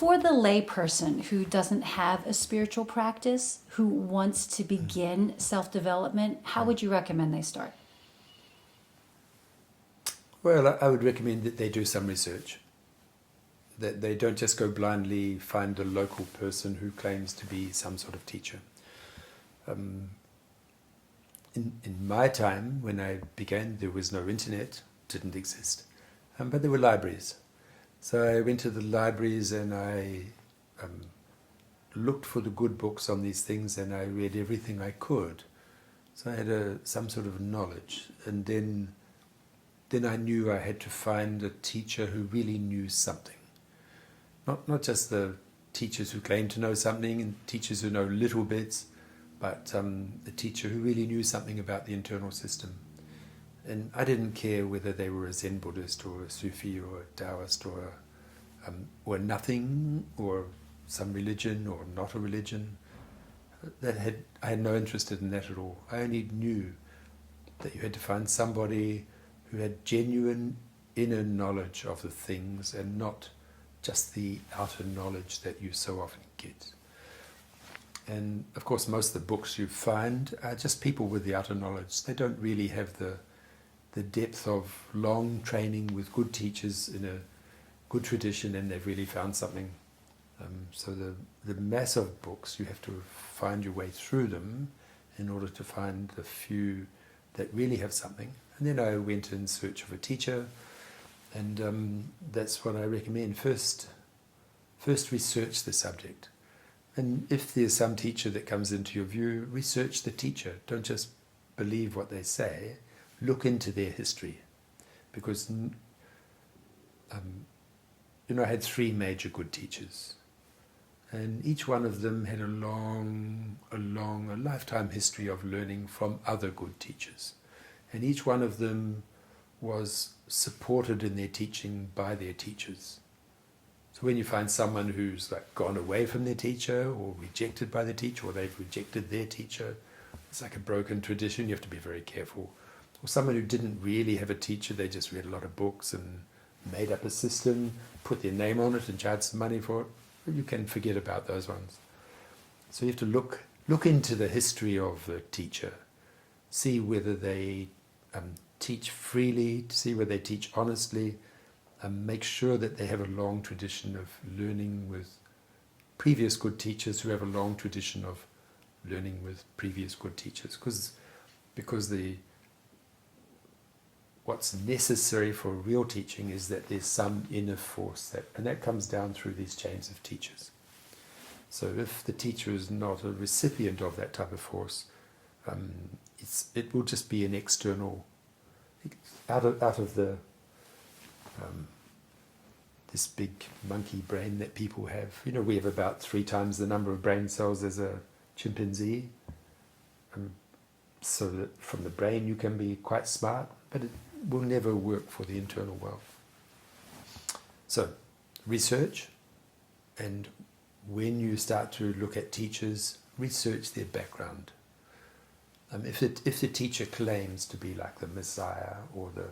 for the lay person who doesn't have a spiritual practice, who wants to begin self-development, how would you recommend they start? Well, I would recommend that they do some research. That they don't just go blindly find a local person who claims to be some sort of teacher. In my time, when I began, there was no internet, didn't exist, but there were libraries. So I went to the libraries and I looked for the good books on these things, and I read everything I could. So I had some sort of knowledge, and then I knew I had to find a teacher who really knew something. Not just the teachers who claim to know something and teachers who know little bits, but the teacher who really knew something about the internal system. And I didn't care whether they were a Zen Buddhist or a Sufi or a Daoist or nothing, or some religion or not a religion. I had no interest in that at all. I only knew that you had to find somebody who had genuine inner knowledge of the things and not just the outer knowledge that you so often get. And of course, most of the books you find are just people with the outer knowledge. They don't really have the depth of long training with good teachers in a good tradition, and they've really found something. So the mass of books, you have to find your way through them in order to find the few that really have something. And then I went in search of a teacher, and that's what I recommend. First research the subject. And if there's some teacher that comes into your view, research the teacher. Don't just believe what they say. Look into their history. Because, I had 3 major good teachers. And each one of them had a lifetime history of learning from other good teachers. And each one of them was supported in their teaching by their teachers. So when you find someone who's like gone away from their teacher or rejected by the teacher, or they've rejected their teacher, it's like a broken tradition, you have to be very careful. Or someone who didn't really have a teacher, they just read a lot of books and made up a system, put their name on it and charged some money for it, you can forget about those ones. So you have to look into the history of the teacher, see whether they teach freely, see whether they teach honestly, make sure that they have a long tradition of learning with previous good teachers who have a long tradition of learning with previous good teachers. Because what's necessary for real teaching is that there's some inner force, and that comes down through these chains of teachers. So if the teacher is not a recipient of that type of force, it will just be an external, out of the this big monkey brain that people have. We have about 3 times the number of brain cells as a chimpanzee. So that from the brain you can be quite smart, but it will never work for the internal world. So, research, and when you start to look at teachers, research their background. If the teacher claims to be like the Messiah or the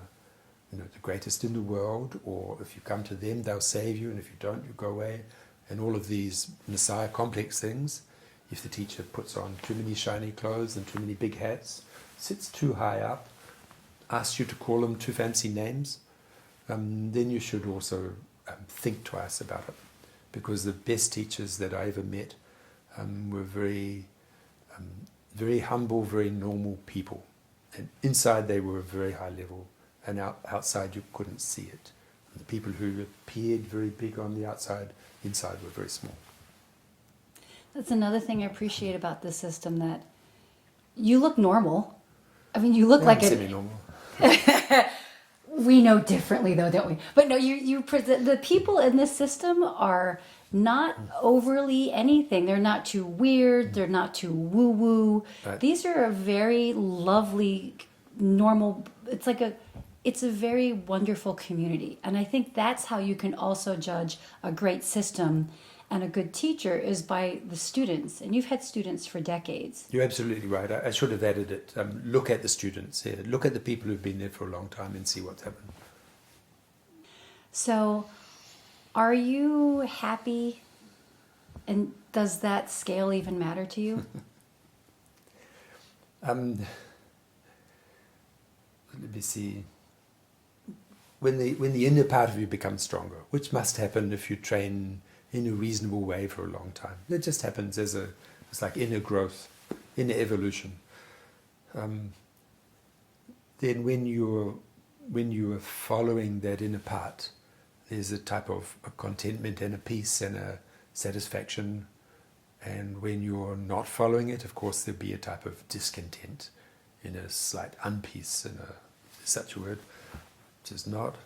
greatest in the world, or if you come to them, they'll save you, and if you don't, you go away, and all of these Messiah complex things, if the teacher puts on too many shiny clothes and too many big hats, sits too high up, asks you to call them too fancy names, then you should also think twice about it. Because the best teachers that I ever met were very, very humble, very normal people. And inside they were very high level, and outside you couldn't see it. And the people who appeared very big on the outside, inside were very small. That's another thing I appreciate about this system, that you look normal. I mean, you look like semi-normal. We know differently, though, don't we? But no, you present, the people in this system are not overly anything. They're not too weird. They're not too woo-woo. Right. These are a very lovely, normal. It's a very wonderful community, and I think that's how you can also judge a great system and a good teacher, is by the students. And you've had students for decades. You're absolutely right. I should have added it. Look at the students. Yeah. Look at the people who've been there for a long time and see what's happened. So Are you happy? And does that scale even matter to you? Let me see. When the inner part of you becomes stronger, which must happen if you train in a reasonable way for a long time. It just happens it's like inner growth, inner evolution. Then when you are following that inner part, there's a type of a contentment and a peace and a satisfaction. And when you're not following it, of course, there'll be a type of discontent, in a slight unpeace, in a such a word, which is not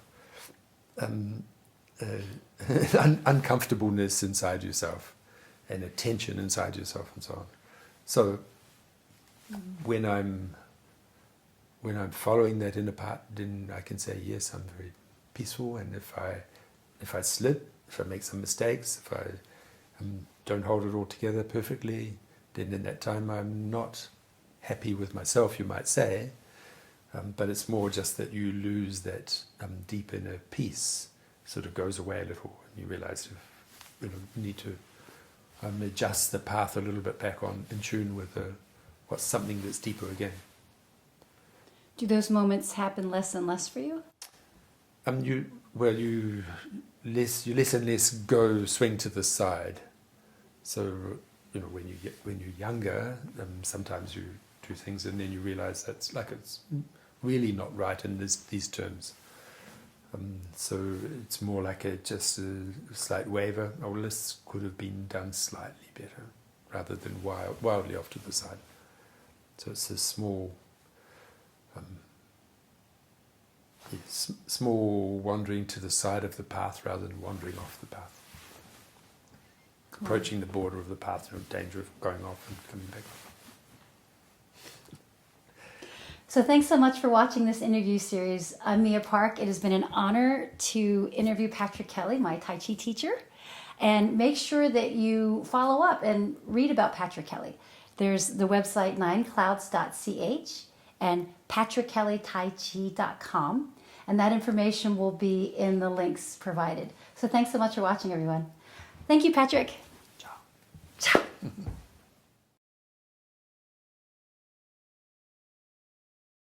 uncomfortableness inside yourself, and a tension inside yourself, and so on. So when I'm following that inner part, then I can say, yes, I'm very peaceful. And if I slip, if I make some mistakes, if I don't hold it all together perfectly, then in that time I'm not happy with myself, you might say. But it's more just that you lose that deep inner peace, sort of goes away a little, and you realize you need to adjust the path a little bit back on in tune with what's something that's deeper again. Do those moments happen less and less for you? You less and less swing to the side. So when you're younger, sometimes you do things and then you realize it's really not right in these terms. So it's more like just a slight waver. Oh, this could have been done slightly better, rather than wildly off to the side. So it's a small wandering to the side of the path rather than wandering off the path. Cool. Approaching the border of the path, in danger of going off and coming back. So thanks so much for watching this interview series. I'm Mia Park. It has been an honor to interview Patrick Kelly, my Tai Chi teacher. And make sure that you follow up and read about Patrick Kelly. There's the website 9clouds.ch and patrickkellytaichi.com. And that information will be in the links provided. So thanks so much for watching, everyone. Thank you, Patrick. Ciao. Ciao.